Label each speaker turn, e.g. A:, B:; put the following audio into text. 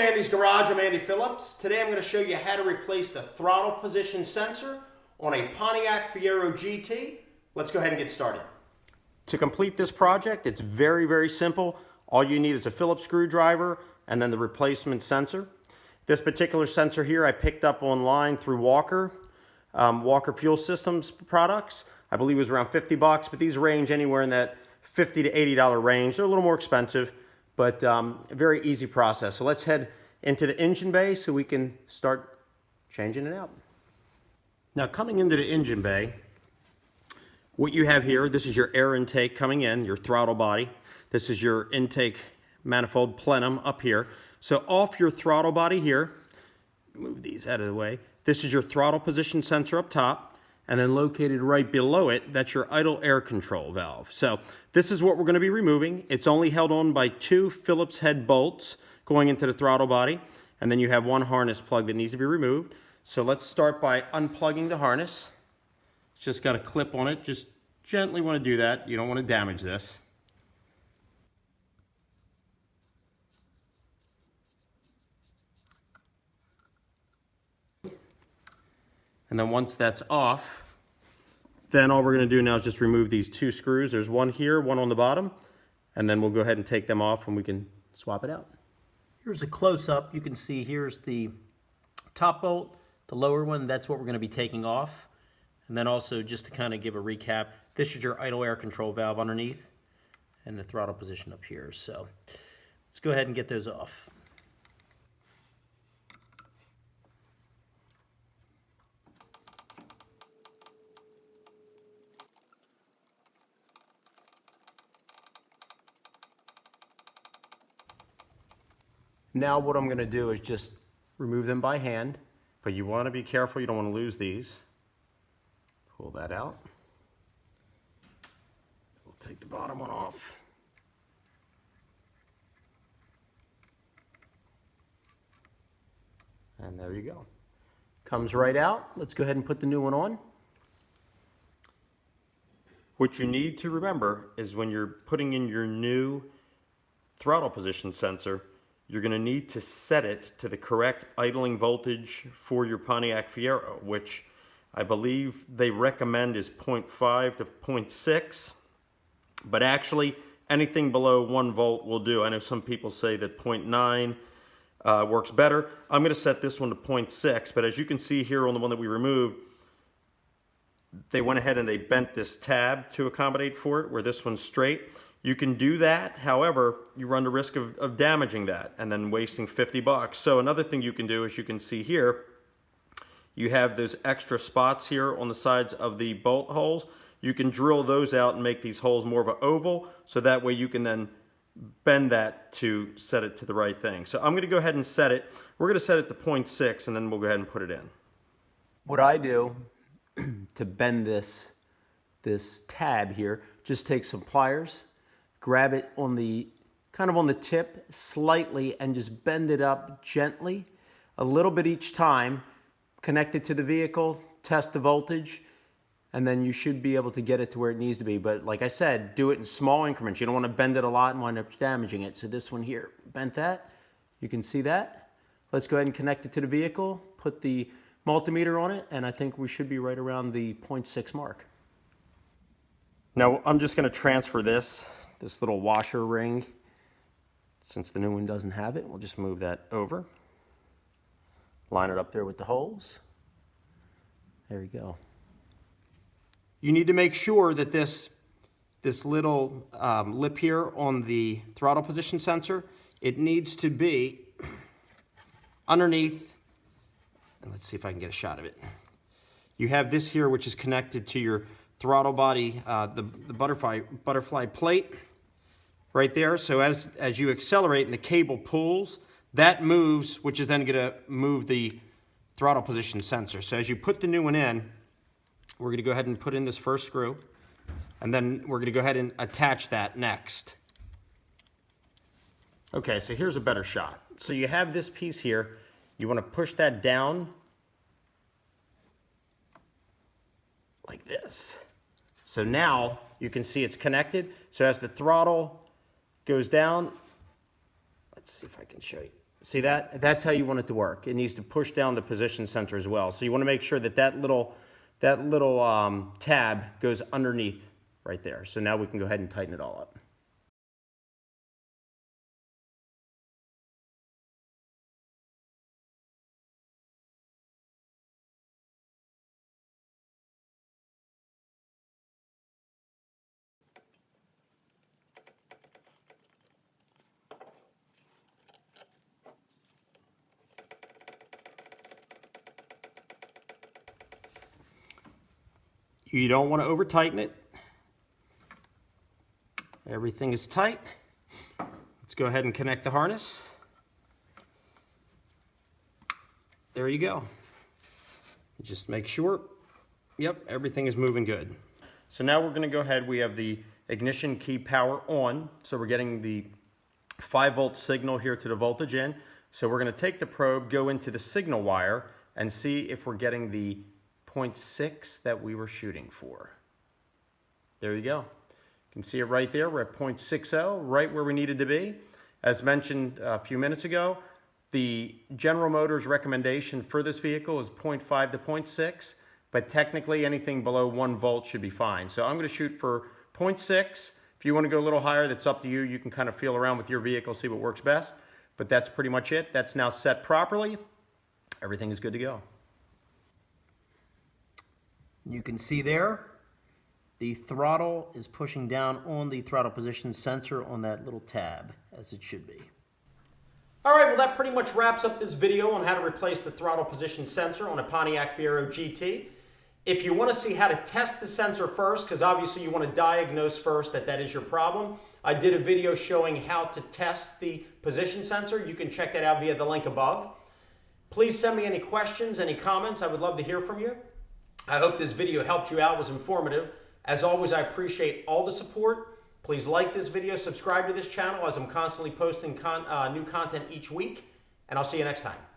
A: Andy's Garage. I'm Andy Phillips. Today I'm going to show you how to replace the throttle position sensor on a Pontiac Fiero GT. Let's go ahead and get started. To complete this project, it's very simple. All you need is a Phillips screwdriver and then the replacement sensor. This particular sensor here I picked up online through Walker Fuel Systems products. I believe it was around 50 bucks, but these range anywhere in that $50 to $80 range. They're a little more expensive, but a very easy process. So let's head into the engine bay so we can start changing it out. Now, coming into the engine bay, what you have here, this is your air intake coming in, your throttle body. This is your intake manifold plenum up here. So off your throttle body here, move these out of the way. This is your throttle position sensor up top, and then located right below it, that's your idle air control valve. So this is what we're going to be removing. It's only held on by 2 Phillips head bolts going into the throttle body, and then you have 1 harness plug that needs to be removed. So let's start by unplugging the harness. It's just got a clip on it. Just gently want to do that. You don't want to damage this. And then once that's off, then all we're going to do now is just remove these 2 screws. There's one here, one on the bottom, and then we'll go ahead and take them off and we can swap it out.
B: Here's a close-up. You can see here's the top bolt, the lower one, that's what we're going to be taking off. And then also, just to kind of give a recap, this is your idle air control valve underneath and the throttle position up here. So let's go ahead and get those off.
A: Now what I'm going to do is just remove them by hand, but you want to be careful, you don't want to lose these. Pull that out. We'll take the bottom one off. And there you go. Comes right out. Let's go ahead and put the new one on. What you need to remember is when you're putting in your new throttle position sensor, you're going to need to set it to the correct idling voltage for your Pontiac Fiero, which I believe they recommend is 0.5 to 0.6, but actually anything below 1 volt will do. I know some people say that 0.9 works better. I'm going to set this one to 0.6, but as you can see here on the one that we removed, they went ahead and they bent this tab to accommodate for it, where this one's straight. You can do that, however, you run the risk of damaging that and then wasting 50 bucks. So another thing you can do, as you can see here, you have those extra spots here on the sides of the bolt holes. You can drill those out and make these holes more of an oval, so that way you can then bend that to set it to the right thing. So I'm going to go ahead and set it. We're going to set it to 0.6, and then we'll go ahead and put it in. What I do to bend this tab here, just take some pliers, grab it on the kind of on the tip slightly and just bend it up gently, a little bit each time, connect it to the vehicle, test the voltage, and then you should be able to get it to where it needs to be. But like I said, do it in small increments. You don't want to bend it a lot and wind up damaging it. So this one here, bent that. You can see that. Let's go ahead and connect it to the vehicle, put the multimeter on it, and I think we should be right around the 0.6 mark. Now I'm just going to transfer this little washer ring, since the new one doesn't have it. We'll just move that over, line it up there with the holes. There you go. You need to make sure that this little lip here on the throttle position sensor, it needs to be underneath, and let's see if I can get a shot of it. You have this here, which is connected to your throttle body, the butterfly plate right there. So as you accelerate and the cable pulls, that moves, which is then going to move the throttle position sensor. So as you put the new one in, we're going to go ahead and put in this first screw, and then we're going to go ahead and attach that next. Okay, so here's a better shot. So you have this piece here. You want to push that down like this. So now you can see it's connected. So as the throttle goes down, let's see if I can show you.
B: See that? That's how you want it to work. It needs to push down the position sensor as well. So you want to make sure that that little tab goes underneath right there. So now we can go ahead and tighten it all up. You don't want to over tighten it. Everything is tight. Let's go ahead and connect the harness. There you go. Just make sure, yep, everything is moving good. So now we're going to go ahead, we have the ignition key power on, so we're getting the 5-volt signal here to the voltage in. So we're going to take the probe, go into the signal wire, and see if we're getting the 0.6 that we were shooting for. There you go. You can see it right there. We're at 0.60, right where we needed to be. As mentioned a few minutes ago, the General Motors recommendation for this vehicle is 0.5 to 0.6, but technically anything below 1 volt should be fine. So I'm going to shoot for 0.6. If you want to go a little higher, that's up to you. You can kind of feel around with your vehicle, see what works best. But that's pretty much it. That's now set properly. Everything is good to go. You can see there, the throttle is pushing down on the throttle position sensor on that little tab, as it should be. All right, well that pretty much wraps up this video on how to replace the throttle position sensor on a Pontiac Fiero GT. If you want to see how to test the sensor first, because obviously you want to diagnose first that is your problem, I did a video showing how to test the position sensor. You can check that out via the link above. Please send me any questions, any comments. I would love to hear from you. I hope this video helped you out, was informative. As always, I appreciate all the support. Please like this video, subscribe to this channel as I'm constantly posting new content each week, and I'll see you next time.